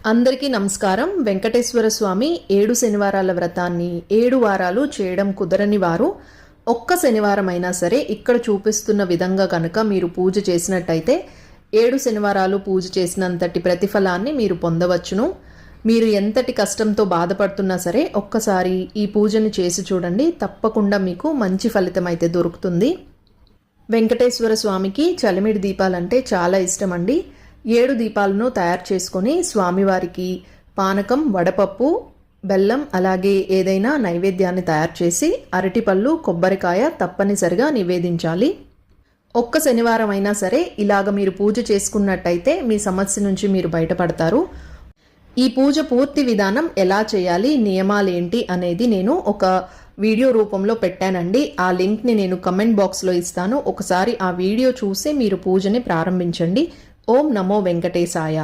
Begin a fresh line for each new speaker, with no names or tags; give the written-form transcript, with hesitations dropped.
అందరికీ నమస్కారం. వెంకటేశ్వర స్వామి 7 శనివారాల వ్రతాన్ని 7 వారాలు చేయడం కుదరని వారు ఒక్క శనివారం అయినా సరే ఇక్కడ చూపిస్తున్న విధంగా కనుక మీరు పూజ చేసినట్టయితే 7 శనివారాలు పూజ చేసినంతటి ప్రతిఫలాన్ని మీరు పొందవచ్చును. మీరు ఎంతటి కష్టంతో బాధపడుతున్నా సరే ఒక్కసారి ఈ పూజని చేసి చూడండి, తప్పకుండా మీకు మంచి ఫలితం అయితే దొరుకుతుంది. వెంకటేశ్వర స్వామికి చలిమిడి దీపాలంటే చాలా ఇష్టం అండి. 7 దీపాలను తయారు చేసుకొని స్వామివారికి పానకం, వడపప్పు, బెల్లం అలాగే ఏదైనా నైవేద్యాన్ని తయారు చేసి అరటిపళ్ళు, కొబ్బరికాయ తప్పనిసరిగా నివేదించాలి. ఒక్క శనివారం అయినా సరే ఇలాగ మీరు పూజ చేసుకున్నట్టయితే మీ సమస్య నుంచి మీరు బయటపడతారు. ఈ పూజ పూర్తి విధానం ఎలా చేయాలి, నియమాలేంటి అనేది నేను ఒక వీడియో రూపంలో పెట్టానండి. ఆ లింక్ని నేను కమెంట్ బాక్స్లో ఇస్తాను. ఒకసారి ఆ వీడియో చూసి మీరు పూజని ప్రారంభించండి. ఓం నమో వెంకటేశాయ.